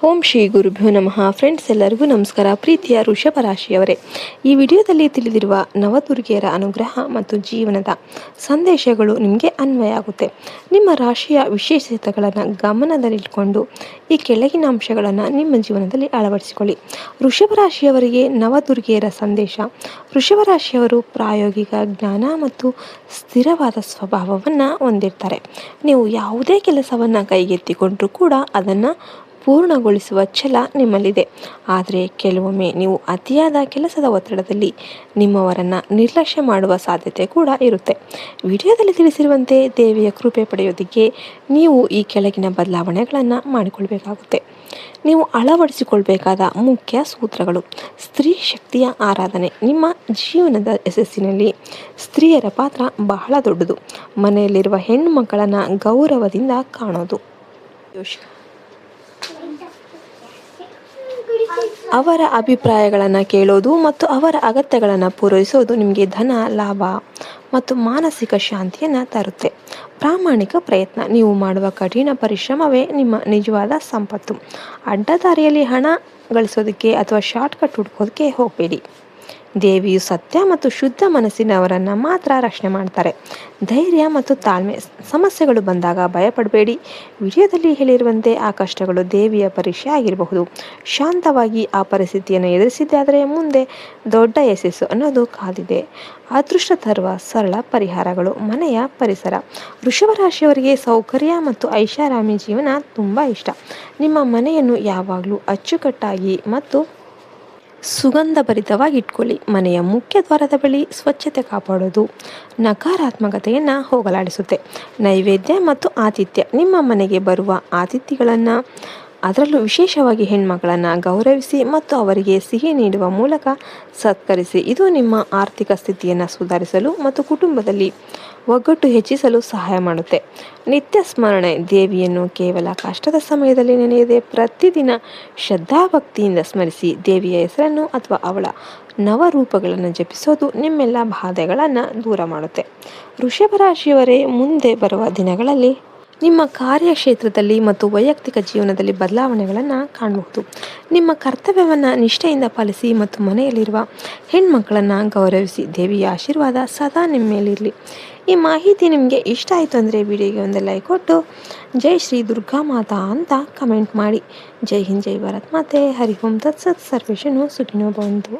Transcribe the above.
ಓಂ ಶ್ರೀ ಗುರುಭ್ಯೋ ನಮಃ. ಫ್ರೆಂಡ್ಸ್, ಎಲ್ಲರಿಗೂ ನಮಸ್ಕಾರ. ಪ್ರೀತಿಯ ವೃಷಭ ರಾಶಿಯವರೇ, ಈ ವಿಡಿಯೋದಲ್ಲಿ ತಿಳಿದಿರುವ ನವದುರ್ಗಿಯರ ಅನುಗ್ರಹ ಮತ್ತು ಜೀವನದ ಸಂದೇಶಗಳು ನಿಮಗೆ ಅನ್ವಯ ಆಗುತ್ತೆ. ನಿಮ್ಮ ರಾಶಿಯ ವಿಶೇಷತೆಗಳನ್ನು ಗಮನದಲ್ಲಿಟ್ಟುಕೊಂಡು ಈ ಕೆಳಗಿನ ಅಂಶಗಳನ್ನು ನಿಮ್ಮ ಜೀವನದಲ್ಲಿ ಅಳವಡಿಸಿಕೊಳ್ಳಿ. ವೃಷಭ ರಾಶಿಯವರಿಗೆ ನವದುರ್ಗಿಯರ ಸಂದೇಶ. ವೃಷಭ ರಾಶಿಯವರು ಪ್ರಾಯೋಗಿಕ ಜ್ಞಾನ ಮತ್ತು ಸ್ಥಿರವಾದ ಸ್ವಭಾವವನ್ನು ಹೊಂದಿರ್ತಾರೆ. ನೀವು ಯಾವುದೇ ಕೆಲಸವನ್ನು ಕೈಗೆತ್ತಿಕೊಂಡ್ರೂ ಕೂಡ ಅದನ್ನು ಪೂರ್ಣಗೊಳಿಸುವ ಛಲ ನಿಮ್ಮಲ್ಲಿದೆ. ಆದರೆ ಕೆಲವೊಮ್ಮೆ ನೀವು ಅತಿಯಾದ ಕೆಲಸದ ಒತ್ತಡದಲ್ಲಿ ನಿಮ್ಮವರನ್ನು ನಿರ್ಲಕ್ಷ್ಯ ಮಾಡುವ ಸಾಧ್ಯತೆ ಕೂಡ ಇರುತ್ತೆ. ವಿಡಿಯೋದಲ್ಲಿ ತಿಳಿಸಿರುವಂತೆ ದೇವಿಯ ಕೃಪೆ ಪಡೆಯೋದಕ್ಕೆ ನೀವು ಈ ಕೆಳಗಿನ ಬದಲಾವಣೆಗಳನ್ನು ಮಾಡಿಕೊಳ್ಬೇಕಾಗುತ್ತೆ. ನೀವು ಅಳವಡಿಸಿಕೊಳ್ಬೇಕಾದ ಮುಖ್ಯ ಸೂತ್ರಗಳು. ಸ್ತ್ರೀ ಶಕ್ತಿಯ ಆರಾಧನೆ. ನಿಮ್ಮ ಜೀವನದ ಯಶಸ್ಸಿನಲ್ಲಿ ಸ್ತ್ರೀಯರ ಪಾತ್ರ ಬಹಳ ದೊಡ್ಡದು. ಮನೆಯಲ್ಲಿರುವ ಹೆಣ್ಣು ಮಕ್ಕಳನ್ನು ಗೌರವದಿಂದ ಕಾಣೋದು, ಅವರ ಅಭಿಪ್ರಾಯಗಳನ್ನು ಕೇಳೋದು ಮತ್ತು ಅವರ ಅಗತ್ಯಗಳನ್ನು ಪೂರೈಸೋದು ನಿಮಗೆ ಧನ, ಲಾಭ ಮತ್ತು ಮಾನಸಿಕ ಶಾಂತಿಯನ್ನು ತರುತ್ತೆ. ಪ್ರಾಮಾಣಿಕ ಪ್ರಯತ್ನ. ನೀವು ಮಾಡುವ ಕಠಿಣ ಪರಿಶ್ರಮವೇ ನಿಮ್ಮ ನಿಜವಾದ ಸಂಪತ್ತು. ಅಡ್ಡದಾರಿಯಲ್ಲಿ ಹಣ ಗಳಿಸೋದಕ್ಕೆ ಅಥವಾ ಶಾರ್ಟ್ಕಟ್ ಹುಡುಕೋದಕ್ಕೆ ಹೋಗಬೇಡಿ. ದೇವಿಯು ಸತ್ಯ ಮತ್ತು ಶುದ್ಧ ಮನಸ್ಸಿನವರನ್ನು ಮಾತ್ರ ರಕ್ಷಣೆ ಮಾಡ್ತಾರೆ. ಧೈರ್ಯ ಮತ್ತು ತಾಳ್ಮೆ. ಸಮಸ್ಯೆಗಳು ಬಂದಾಗ ಭಯಪಡಬೇಡಿ. ವಿಡಿಯೋದಲ್ಲಿ ಹೇಳಿರುವಂತೆ ಆ ಕಷ್ಟಗಳು ದೇವಿಯ ಪರೀಕ್ಷೆ ಆಗಿರಬಹುದು. ಶಾಂತವಾಗಿ ಆ ಪರಿಸ್ಥಿತಿಯನ್ನು ಎದುರಿಸಿದ್ದಾದರೆ ಮುಂದೆ ದೊಡ್ಡ ಯಶಸ್ಸು ಅನ್ನೋದು ಕಾದಿದೆ. ಅದೃಷ್ಟ ತರುವ ಸರಳ ಪರಿಹಾರಗಳು. ಮನೆಯ ಪರಿಸರ. ವೃಷಭ ರಾಶಿಯವರಿಗೆ ಸೌಕರ್ಯ ಮತ್ತು ಐಷಾರಾಮಿ ಜೀವನ ತುಂಬ ಇಷ್ಟ. ನಿಮ್ಮ ಮನೆಯನ್ನು ಯಾವಾಗಲೂ ಅಚ್ಚುಕಟ್ಟಾಗಿ ಮತ್ತು ಸುಗಂಧಭರಿತವಾಗಿ ಇಟ್ಕೊಳ್ಳಿ. ಮನೆಯ ಮುಖ್ಯ ದ್ವಾರದ ಬಳಿ ಸ್ವಚ್ಛತೆ ಕಾಪಾಡೋದು ನಕಾರಾತ್ಮಕತೆಯನ್ನು ಹೋಗಲಾಡಿಸುತ್ತೆ. ನೈವೇದ್ಯ ಮತ್ತು ಆತಿಥ್ಯ. ನಿಮ್ಮ ಮನೆಗೆ ಬರುವ ಅತಿಥಿಗಳನ್ನು, ಅದರಲ್ಲೂ ವಿಶೇಷವಾಗಿ ಹೆಣ್ಮಕ್ಕಳನ್ನು ಗೌರವಿಸಿ ಮತ್ತು ಅವರಿಗೆ ಸಿಹಿ ನೀಡುವ ಮೂಲಕ ಸತ್ಕರಿಸಿ. ಇದು ನಿಮ್ಮ ಆರ್ಥಿಕ ಸ್ಥಿತಿಯನ್ನು ಸುಧಾರಿಸಲು ಮತ್ತು ಕುಟುಂಬದಲ್ಲಿ ಒಗ್ಗಟ್ಟು ಹೆಚ್ಚಿಸಲು ಸಹಾಯ ಮಾಡುತ್ತೆ. ನಿತ್ಯ ಸ್ಮರಣೆ. ದೇವಿಯನ್ನು ಕೇವಲ ಕಷ್ಟದ ಸಮಯದಲ್ಲಿ ನೆನೆಯದೆ ಪ್ರತಿದಿನ ಶ್ರದ್ಧಾಭಕ್ತಿಯಿಂದ ಸ್ಮರಿಸಿ. ದೇವಿಯ ಹೆಸರನ್ನು ಅಥವಾ ಅವಳ ನವರೂಪಗಳನ್ನು ಜಪಿಸೋದು ನಿಮ್ಮೆಲ್ಲ ಬಾಧೆಗಳನ್ನು ದೂರ ಮಾಡುತ್ತೆ. ವೃಷಭ ರಾಶಿಯವರೇ, ಮುಂದೆ ಬರುವ ದಿನಗಳಲ್ಲಿ ನಿಮ್ಮ ಕಾರ್ಯಕ್ಷೇತ್ರದಲ್ಲಿ ಮತ್ತು ವೈಯಕ್ತಿಕ ಜೀವನದಲ್ಲಿ ಬದಲಾವಣೆಗಳನ್ನು ಕಾಣಬಹುದು. ನಿಮ್ಮ ಕರ್ತವ್ಯವನ್ನು ನಿಷ್ಠೆಯಿಂದ ಪಾಲಿಸಿ ಮತ್ತು ಮನೆಯಲ್ಲಿರುವ ಹೆಣ್ಮಕ್ಕಳನ್ನು ಗೌರವಿಸಿ. ದೇವಿಯ ಆಶೀರ್ವಾದ ಸದಾ ನಿಮ್ಮ ಮೇಲಿರಲಿ. ಈ ಮಾಹಿತಿ ನಿಮಗೆ ಇಷ್ಟ ಆಯಿತು ಅಂದರೆ ವಿಡಿಯೋಗೆ ಒಂದು ಲೈಕ್ ಕೊಟ್ಟು ಜೈ ಶ್ರೀ ದುರ್ಗಾ ಮಾತಾ ಅಂತ ಕಮೆಂಟ್ ಮಾಡಿ. ಜೈ ಹಿಂದ್, ಜೈ ಭಾರತ್ ಮಾತೆ. ಹರಿ ಓಂ ತತ್ಸತ್. ಸರ್ವೇಷನು ಸುಖಿನೋ ಭವಂತು.